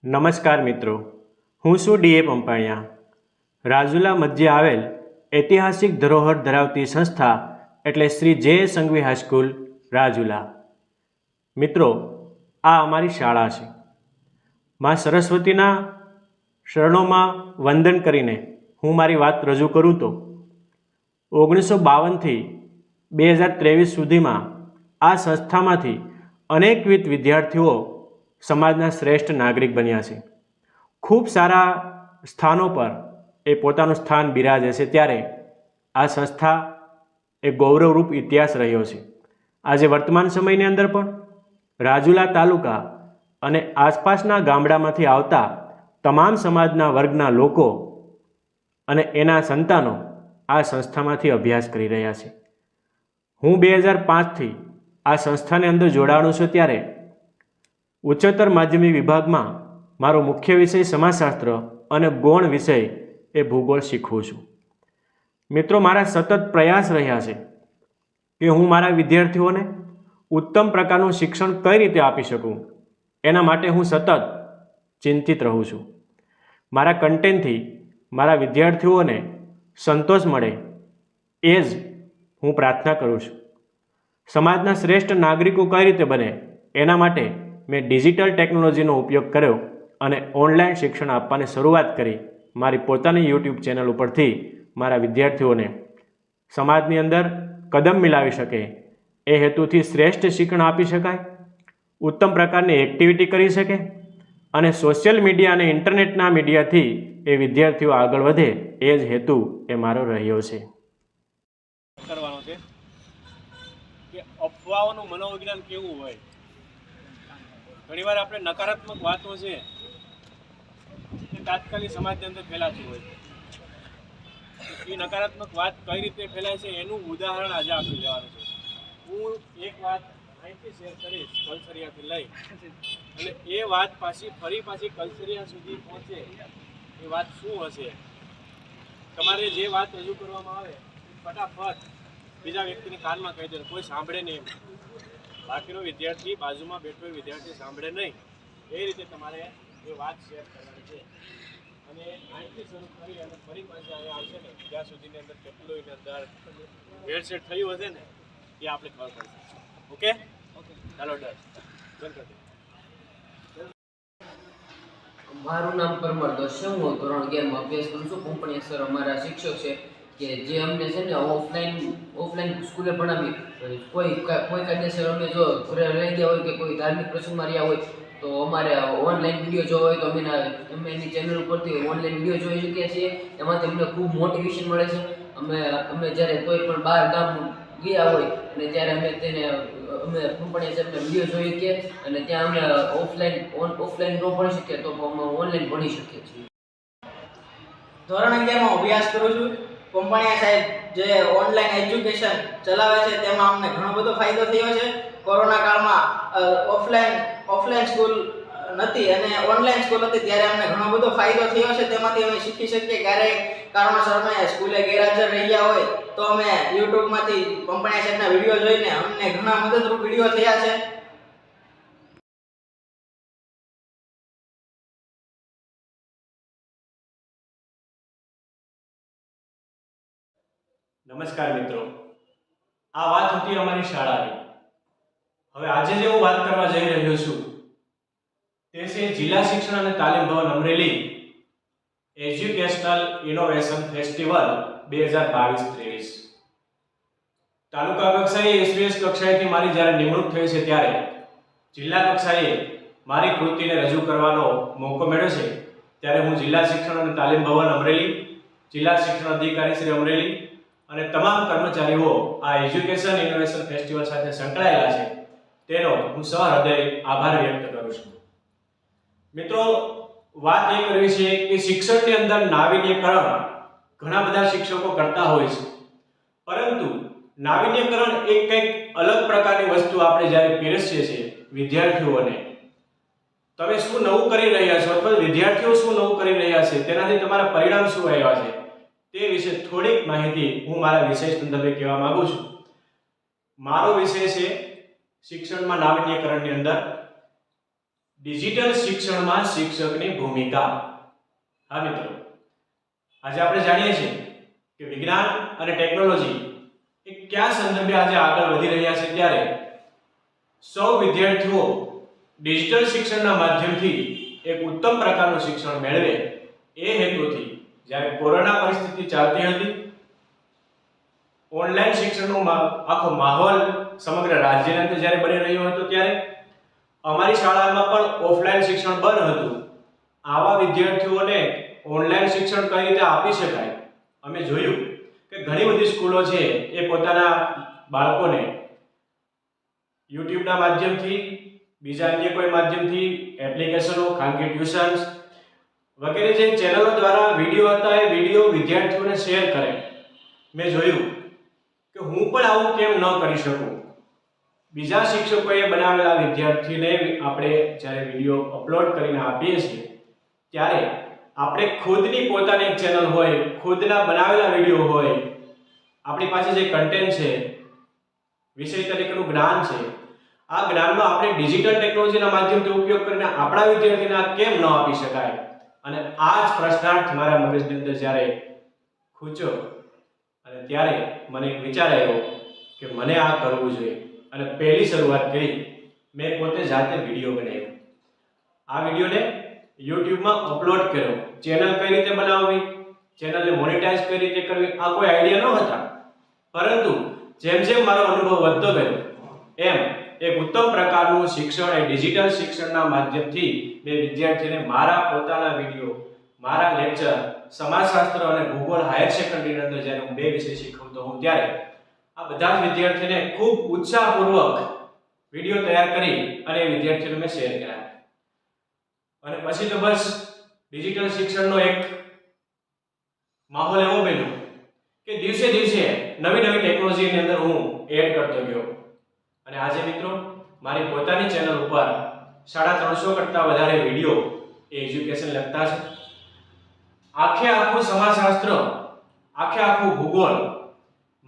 નમસ્કાર મિત્રો, હું છું ડીએ પંપાણિયા. રાજુલા મધ્યે આવેલ ઐતિહાસિક ધરોહર ધરાવતી સંસ્થા એટલે શ્રી જે સંઘવી હાઈસ્કૂલ રાજુલા. મિત્રો, આ અમારી શાળા છે. મા સરસ્વતીના શરણોમાં વંદન કરીને હું મારી વાત રજૂ કરું તો 1952થી 2023 સુધીમાં આ સંસ્થામાંથી અનેકવિધ વિદ્યાર્થીઓ સમાજના શ્રેષ્ઠ નાગરિક બન્યા છે. ખૂબ સારા સ્થાનો પર એ પોતાનું સ્થાન બિરાજે છે. ત્યારે આ સંસ્થા એ ગૌરવરૂપ ઇતિહાસ રહ્યો છે. આજે વર્તમાન સમયની અંદર પણ રાજુલા તાલુકા અને આસપાસના ગામડામાંથી આવતા તમામ સમાજના વર્ગના લોકો અને એના સંતાનો આ સંસ્થામાંથી અભ્યાસ કરી રહ્યા છે. હું 2005થી આ સંસ્થાની અંદર જોડાણો છું. ત્યારે ઉચ્ચતર માધ્યમિક વિભાગમાં મારો મુખ્ય વિષય સમાજશાસ્ત્ર અને ગૌણ વિષય એ ભૂગોળ શીખવું છું. મિત્રો, મારા સતત પ્રયાસ રહ્યા છે કે હું મારા વિદ્યાર્થીઓને ઉત્તમ પ્રકારનું શિક્ષણ કઈ રીતે આપી શકું. એના માટે હું સતત ચિંતિત રહું છું. મારા કન્ટેન્ટથી મારા વિદ્યાર્થીઓને સંતોષ મળે એ જ હું પ્રાર્થના કરું છું. સમાજના શ્રેષ્ઠ નાગરિકો કઈ રીતે બને એના માટે મેં ડિજિટલ ટેકનોલોજીનો ઉપયોગ કર્યો અને ઓનલાઈન શિક્ષણ આપવાની શરૂઆત કરી. મારી પોતાની યુટ્યુબ ચેનલ ઉપરથી મારા વિદ્યાર્થીઓને સમાજની અંદર કદમ મિલાવી શકે એ હેતુથી શ્રેષ્ઠ શિક્ષણ આપી શકાય, ઉત્તમ પ્રકારની એક્ટિવિટી કરી શકે અને સોશિયલ મીડિયા અને ઇન્ટરનેટના મીડિયાથી એ વિદ્યાર્થીઓ આગળ વધે એ જ હેતુ એ મારો રહ્યો છે. કરવાનો છે કે અફવાઓનું મનોવિજ્ઞાન કેવું હોય. ઘણીવાર આપણે નકારાત્મક વાતો છે એ તાત્કાલિક સમાજની અંદર ફેલાતી હોય. એ નકારાત્મક વાત કઈ રીતે ફેલાય છે એનું ઉદાહરણ આજે આપણે લેવાનું છે. હું એક વાત અહીંથી શેર કરીશ કલસરિયાથી લઈ, અને એ વાત ફરી પાછી કલસરિયા સુધી પહોંચે એ વાત શું હશે. તમારે જે વાત રજૂ કરવામાં આવે ફટાફટ બીજા વ્યક્તિને કાનમાં કહી દે, કોઈ સાંભળે નહીં. બાકીનો વિદ્યાર્થી બાજુમાં બેઠો વિદ્યાર્થી સાંભળે નહીં એ રીતે તમારે એ વાત શેર કરવાની છે. અને અહીંથી શરૂ કરી અને ફરી પાછી અહીંયા આવશે ને ત્યાં સુધીની અંદર કેટલું એની અંદર ભેળસેળ થયું હશે ને એ આપણે ખબર પડશે. ઓકે, ચાલો ડર બંધ કરી દો. મારું નામ પરમાર દોશ છે. હું ધોરણ 11માં અભ્યાસ કરું છું. પંપણીયા સર અમારા શિક્ષક છે કે જે અમને છે ને ઓફલાઈન સ્કૂલે ભણાવી. કોઈ કાયદેસર અમે જો ઘરે રહી ગયા હોય કે કોઈ ધાર્મિક પ્રસંગમાં રહ્યા હોય તો અમારે ઓનલાઈન વિડીયો જોવા હોય તો અમે એની ચેનલ ઉપરથી ઓનલાઈન વિડીયો જોઈ શકીએ છીએ. એમાંથી અમને ખૂબ મોટિવેશન મળે છે. અમે જ્યારે કોઈ પણ બહાર ગામ ગયા હોય અને ત્યારે અમે પંપણીયા સાહેબના વિડીયો જોઈએ કે અને ત્યાં અમે ઓફલાઈન ન ભણી શકીએ તો અમે ઓનલાઈન ભણી શકીએ છીએ. ધોરણ 11માં અભ્યાસ કરું છું. પંપણીયા સાહેબ જે ઓનલાઈન એજ્યુકેશન ચલાવે છે તેમાં અમને ઘણો બધો ફાયદો થયો છે. કોરોના કાળમાં ઓફલાઈન સ્કૂલ નથી અને ઓનલાઈન સ્કૂલ હતી ત્યારે અમને ઘણો બધો ફાયદો થયો છે. તેમાંથી અમે શીખી શકીએ. ક્યારેક કારણોસર અમે સ્કૂલે ગેરહાજર રહ્યા હોય તો અમે યુટ્યુબમાંથી પંપણીયા સાહેબના વિડીયો જોઈને અમને ઘણા મદદરૂપ વિડીયો થયા છે. નમસ્કાર મિત્રો, આ વાત હતી અમારી શાળાની. હવે આજે જે હું વાત કરવા જઈ રહ્યો છું તે છે જિલ્લા શિક્ષણ અને તાલીમ ભવન અમરેલી એજ્યુકેશનલ ઇનોવેશન ફેસ્ટિવલ 2022-23. તાલુકા કક્ષાએ એસવીએસ કક્ષાએથી મારી જ્યારે નિમણૂક થઈ છે ત્યારે જિલ્લા કક્ષાએ મારી કૃતિને રજૂ કરવાનો મોકો મળ્યો છે. ત્યારે હું જિલ્લા શિક્ષણ અને તાલીમ ભવન અમરેલી, જિલ્લા શિક્ષણ અધિકારી શ્રી અમરેલી અને તમામ કર્મચારીઓ આ એજ્યુકેશન ઇનોવેશન ફેસ્ટિવલ સાથે સંકળાયેલા છે તેનો હું સહૃદય આભાર વ્યક્ત કરું છું. મિત્રો, વાત એ કરવી છે કે શિક્ષણની અંદર નાવીન્યકરણ ઘણા બધા શિક્ષકો કરતા હોય છે, પરંતુ નાવીન્યકરણ એક કંઈક અલગ પ્રકારની વસ્તુ આપણે જ્યારે પીરસીએ છીએ વિદ્યાર્થીઓને, તમે શું નવું કરી રહ્યા છો અથવા વિદ્યાર્થીઓ શું નવું કરી રહ્યા છે તેનાથી તમારા પરિણામ શું આવ્યા છે તે વિશે થોડીક માહિતી હું મારા વિષય સંદર્ભે કહેવા માંગુ છું. મારો વિષય છે શિક્ષણમાં નાવીન્યકરણની અંદર ડિજિટલ શિક્ષણમાં શિક્ષકની ભૂમિકા. હા મિત્રો, આજે આપણે જાણીએ છીએ કે વિજ્ઞાન અને ટેકનોલોજી એ કયા સંદર્ભે આજે આગળ વધી રહ્યા છે, ત્યારે સૌ વિદ્યાર્થીઓ ડિજિટલ શિક્ષણના માધ્યમથી એક ઉત્તમ પ્રકારનું શિક્ષણ મેળવે એ હેતુથી જ્યારે કોરોના પરિસ્થિતિ ચાલતી હતી, ઓનલાઈન શિક્ષણનો આખો માહોલ સમગ્ર રાજ્યની અંદર જ્યારે બની રહ્યો હતો, ત્યારે અમારી શાળામાં પણ ઓફલાઈન શિક્ષણ બંધ હતું. આવા વિદ્યાર્થીઓને ઓનલાઈન શિક્ષણ કઈ રીતે આપી શકાય, અમે જોયું કે ઘણી બધી સ્કૂલો છે એ પોતાના બાળકોને યુટ્યુબના માધ્યમથી, બીજા અન્ય કોઈ માધ્યમથી, એપ્લિકેશનો, ખાનગી ટ્યુશન્સ વગેરે જે ચેનલો દ્વારા વિડીયો હતા એ વિડીયો વિદ્યાર્થીઓને શેર કરે. મેં જોયું કે હું પણ આવું કેમ ન કરી શકું. બીજા શિક્ષકોએ બનાવેલા વિદ્યાર્થીને આપણે જ્યારે વિડીયો અપલોડ કરીને આપીએ છીએ, ત્યારે આપણે ખુદની પોતાની એક ચેનલ હોય, ખુદના બનાવેલા વિડીયો હોય, આપણી પાસે જે કન્ટેન્ટ છે, વિષય તરીકેનું જ્ઞાન છે, આ જ્ઞાનનો આપણે ડિજિટલ ટેકનોલોજીના માધ્યમથી ઉપયોગ કરીને આપણા વિદ્યાર્થીને કેમ ન આપી શકાય. અને આ જ પ્રશ્નાર્થ મારા મગજની અંદર જ્યારે ખૂચ્યો અને ત્યારે મને એક વિચાર આવ્યો કે મને આ કરવું જોઈએ. અને પહેલી શરૂઆત કરી, મેં પોતે જાતે વિડીયો બનાવ્યો. આ વિડીયોને યુટ્યુબમાં અપલોડ કર્યો. ચેનલ કઈ રીતે બનાવવી, ચેનલને મોનેટાઇઝ કઈ રીતે કરવી, આ કોઈ આઈડિયા ન હતા. પરંતુ જેમ જેમ મારો અનુભવ વધતો ગયો, એમ એક ઉત્તમ પ્રકારનું શિક્ષણ એ ડિજિટલ શિક્ષણના માધ્યમથી મેં વિદ્યાર્થીને મારા પોતાના વિડીયો, મારા લેક્ચર, સમાજશાસ્ત્ર અને ભૂગોળ હાયર સેકન્ડરીની અંદર જ્યારે હું 2 વિષય શીખવતો હું, ત્યારે આ બધા જ વિદ્યાર્થીને ખૂબ ઉત્સાહપૂર્વક વિડીયો તૈયાર કરી અને એ વિદ્યાર્થીઓને મેં શેર કર્યા. અને પછી તો બસ ડિજિટલ શિક્ષણનો એક માહોલ એવો બન્યો કે દિવસે દિવસે નવી નવી ટેકનોલોજીની અંદર હું એડ કરતો ગયો. અને આજે મિત્રો મારી પોતાની ચેનલ ઉપર 350 કરતા વધારે વિડીયો એજ્યુકેશન લગતા છે. આખું સમાજશાસ્ત્ર, આખું ભૂગોળ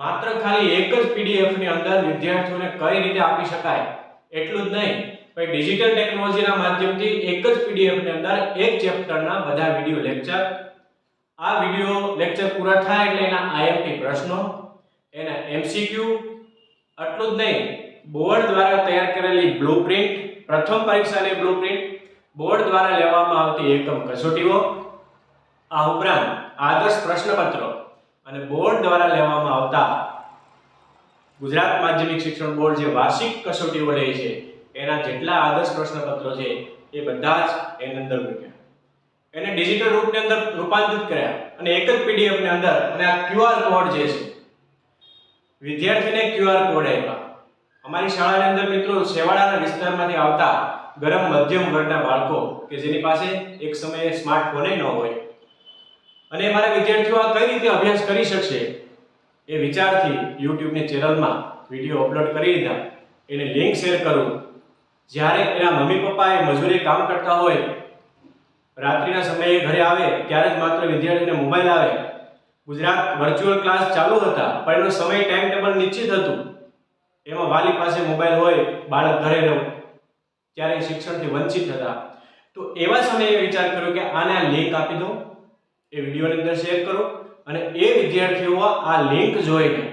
માત્ર ખાલી એક જ PDF ની અંદર વિદ્યાર્થીઓને કઈ રીતે આપી શકાય એટલું જ નહીં, પણ ડિજિટલ ટેકનોલોજીના માધ્યમથી એક જ PDF ની અંદર એક ચેપ્ટરના બધા વિડીયો લેક્ચર, આ વિડીયો લેક્ચર પૂરા થાય એટલે એના IMP પ્રશ્નો, એના MCQ, આટલું જ નહીં, બોર્ડ દ્વારા તૈયાર કરેલી બ્લુપ્રિન્ટ, પ્રથમ પરીક્ષાની બ્લુપ્રિન્ટ, બોર્ડ દ્વારા લેવામાં આવતી એકમ કસોટીઓ, આ ઉપરાંત આદર્શ પ્રશ્નપત્રો અને બોર્ડ દ્વારા લેવામાં આવતા ગુજરાત માધ્યમિક શિક્ષણ બોર્ડ જે વાર્ષિક કસોટીઓ લે છે એના જેટલા આદર્શ પ્રશ્નપત્રો છે એ બધા જ એની અંદર મૂક્યા, એને ડિજિટલ રૂપની અંદર રૂપાંતરિત કર્યા અને એક જ PDF ની અંદર. અને આ QR કોડ જે છે, વિદ્યાર્થીને QR કોડ આપ્યા. અમારી શાળાની અંદર મિત્રો છેવાડાના વિસ્તારમાંથી આવતા ગરમ મધ્યમ વર્ગના બાળકો કે જેની પાસે એક સમયે સ્માર્ટફોન ન હોય, અને મારા વિદ્યાર્થીઓ આ કઈ રીતે અભ્યાસ કરી શકશે એ વિચારથી યુટ્યુબની ચેનલમાં વિડીયો અપલોડ કરી દીધા. એને લિંક શેર કરું. જ્યારે એના મમ્મી પપ્પા એ મજૂરી કામ કરતા હોય, રાત્રિના સમયે ઘરે આવે ત્યારે જ માત્ર વિદ્યાર્થીને મોબાઈલ આવે. ગુજરાત વર્ચ્યુઅલ ક્લાસ ચાલુ હતા, પણ એનો સમય ટાઈમ ટેબલ નિશ્ચિત હતું. એમાં વાલી પાસે મોબાઈલ હોય, બાળક ઘરે રહ્યો, ત્યારે શિક્ષણથી વંચિત હતા. તો એવા સમયે વિચાર કર્યો કે આને આ લિંક આપી દો, એ વિડીયોની અંદર શેર કરો, અને એ વિદ્યાર્થીઓ આ લિંક જોઈને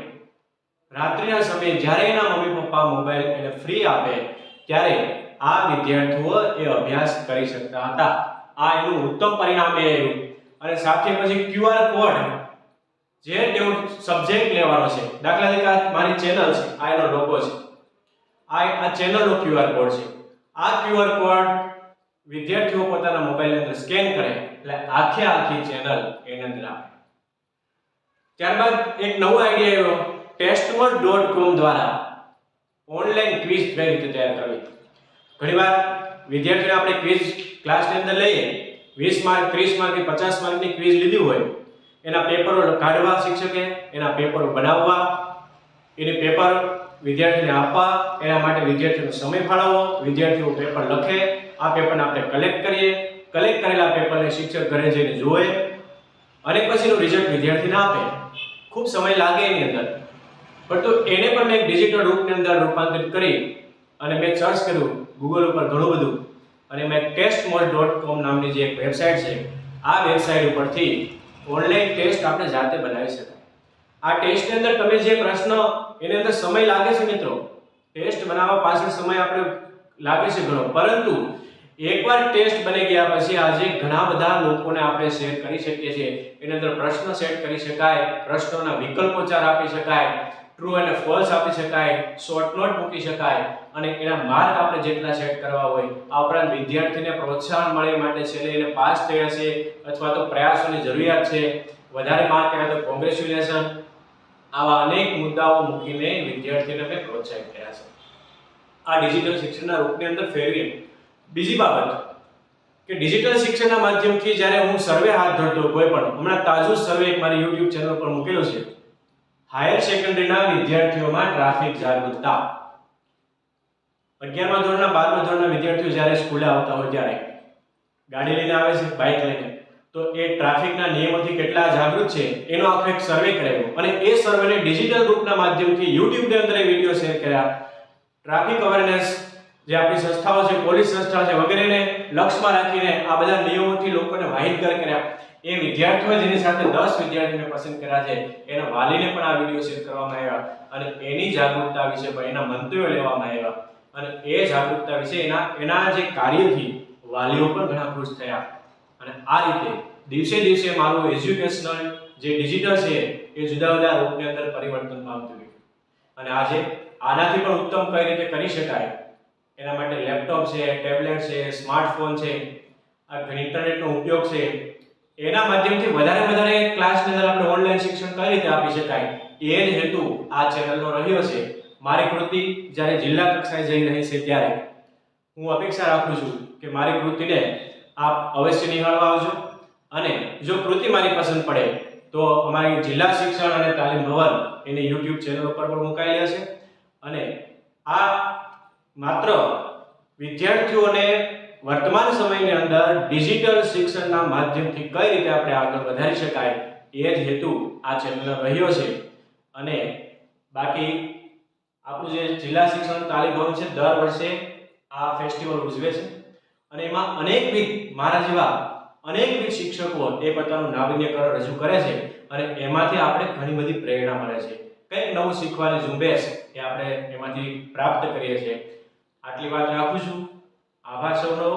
રાત્રિના સમયે જ્યારે એના મમ્મી પપ્પા મોબાઈલ એને ફ્રી આપે ત્યારે આ વિદ્યાર્થીઓ એ અભ્યાસ કરી શકતા હતા. આ એનું ઉત્તમ પરિણામ એ આવ્યું. અને સાથે પછી QR કોડ, જે તેઓ સબ્જેક્ટ લેવાનો છે, દાખલા તરીકે મારી ચેનલ છે, આ એનો લોગો છે, આ ચેનલનો QR કોડ છે. આ QR કોડ વિદ્યાર્થીઓ પોતાના મોબાઈલની અંદર સ્કેન કરે એટલે આખી ચેનલ એની અંદર આવે. ત્યારબાદ એક નવો આઈડિયા આવ્યો, testword.com દ્વારા ઓનલાઈન ક્વિઝ કઈ રીતે તૈયાર કરવી. ઘણીવાર વિદ્યાર્થીઓને આપણે ક્વિઝ ક્લાસની અંદર લઈએ, 20 માર્ક, 30 માર્ક કે 50 માર્કની ક્વિઝ લીધી હોય, એના પેપરો કાઢવા શિક્ષકે, એના પેપરો બનાવવા, એને પેપર વિદ્યાર્થીને આપવા, એના માટે વિદ્યાર્થીનો સમય ફાળવવો, વિદ્યાર્થીઓ પેપર લખે, આ પેપરને આપણે કલેક્ટ કરીએ, કલેક્ટ કરેલા પેપરને શિક્ષક ઘરે જઈને જોવે અને પછીનું રિઝલ્ટ વિદ્યાર્થીને આપે. ખૂબ સમય લાગે એની અંદર, પરંતુ એને પણ મેં ડિજિટલ રૂપની અંદર રૂપાંતરિત કરી અને મેં સર્ચ કર્યું ગૂગલ ઉપર ઘણું બધું, અને એમાં એક testmod.com નામની જે એક વેબસાઇટ છે, આ વેબસાઇટ ઉપરથી ઓનલાઈન ટેસ્ટ આપણે જાતે બનાવી શકાય. આ ટેસ્ટની અંદર તમે જે પ્રશ્ન એની અંદર સમય લાગે છે મિત્રો, ટેસ્ટ બનાવવા પાછળ સમય આપણે લાગે છે ઘણો, પરંતુ એકવાર ટેસ્ટ બની ગયા પછી આજે ઘણા બધા લોકોને આપણે શેર કરી શકીએ છીએ. એની અંદર પ્રશ્ન સેટ કરી શકાય, પ્રશ્નોના વિકલ્પો 4 આપી શકાય, ટ્રુ અને ફોલ્સ આપી શકાય, શોર્ટ નોટ મૂકી શકાય અને એના માર્ક આપણે જેટલા સેટ કરવા હોય. આ ઉપરાંત વિદ્યાર્થીને પ્રોત્સાહન મળે માટે છેલ્લે એને પાસ થયા છે અથવા તો પ્રયાસોની જરૂરિયાત છે, વધારે માર્ક આવ્યા તો કોંગ્રેચ્યુલેશન, આવા અનેક મુદ્દાઓ મૂકીને વિદ્યાર્થીને અમે પ્રોત્સાહિત કર્યા છે. આ ડિજિટલ શિક્ષણના રૂપની અંદર ફેરવીએ. બીજી બાબત કે ડિજિટલ શિક્ષણના માધ્યમથી જ્યારે હું સર્વે હાથ ધરતો કોઈ પણ, હમણાં તાજું સર્વે એક મારી YouTube ચેનલ પર મૂકેલો છે, હાયર સેકન્ડરીના વિદ્યાર્થીઓમાં ટ્રાફિક જાગૃતતા. 11મા ધોરણના 12મા ધોરણના વિદ્યાર્થીઓ જ્યારે સ્કૂલે આવતા હોય ત્યારે ગાડી લઈને આવે છે, બાઇક લઈને, તો એ ટ્રાફિકના નિયમોથી કેટલા જાગૃત છે એનો આખો એક સર્વે કરાયો અને એ સર્વેને ડિજિટલ રૂપના માધ્યમથી YouTube ની અંદર એ વિડિયો શેર કર્યા. ટ્રાફિક અવેરનેસ જે આપણી સંસ્થાઓ છે, પોલીસ સંસ્થા છે વગેરેને લક્ષ્યમાં રાખીને આ બધા નિયમોથી લોકોને માહિતગાર કર્યા. એ વિદ્યાર્થીઓ જેની સાથે 10 વિદ્યાર્થીઓને પસંદ કર્યા છે એના વાલીને પણ આ વિડિયો શેર કરવામાં આવ્યા અને એની જાગૃતતા વિશે પણ એના મંતવ્યો લેવામાં આવ્યા અને એ જાગૃતતા વિશે એના જે કાર્યથી વાલીઓ પણ ઘણા ખુશ થયા. અને આ રીતે દિવસે દિવસે મારું એજ્યુકેશનલ જે ડિજિટલ છે એ જુદા જુદા રૂપની અંદર પરિવર્તન પામતું ગયું. અને આજે આનાથી પણ ઉત્તમ કઈ રીતે કરી શકાય એના માટે લેપટોપ છે, ટેબ્લેટ છે, સ્માર્ટફોન છે, આ ઇન્ટરનેટનો ઉપયોગ છે, એના માધ્યમથી વધારે ક્લાસની અંદર આપણે ઓનલાઈન શિક્ષણ કઈ રીતે આપી શકાય એ જ હેતુ આ ચેનલનો રહ્યો છે. મારી કૃતિ જ્યારે જિલ્લા કક્ષાએ જઈ રહી છે ત્યારે હું અપેક્ષા રાખું છું કે મારી કૃતિને આપ અવશ્ય નિહાળવા આવજો અને જો કૃતિ મારી પસંદ પડે તો અમારી જિલ્લા શિક્ષણ અને તાલીમ ભવન એની YouTube ચેનલ ઉપર પણ મુકાયેલી હશે. અને આ માત્ર વિદ્યાર્થીઓને વર્તમાન સમયની અંદર ડિજિટલ શિક્ષણના માધ્યમથી કઈ રીતે આપણે આગળ વધારી શકાય એ જ હેતુ આ ચેનલનો રહ્યો છે. અને બાકી આપણું જે જિલ્લા શિક્ષણ તાલીમ ભવન છે દર વર્ષે આ ફેસ્ટિવલ ઉજવે છે અને એમાં અનેકવિધ મારા જેવા અનેકવિધ શિક્ષકો એ પોતાનું નાવીન્યકરણ રજૂ કરે છે અને એમાંથી આપણે ઘણી બધી પ્રેરણા મળે છે. કંઈક નવું શીખવાની ઝુંબેશ એ આપણે એમાંથી પ્રાપ્ત કરીએ છીએ. આટલી વાત રાખું છું. આભાર સૌનો.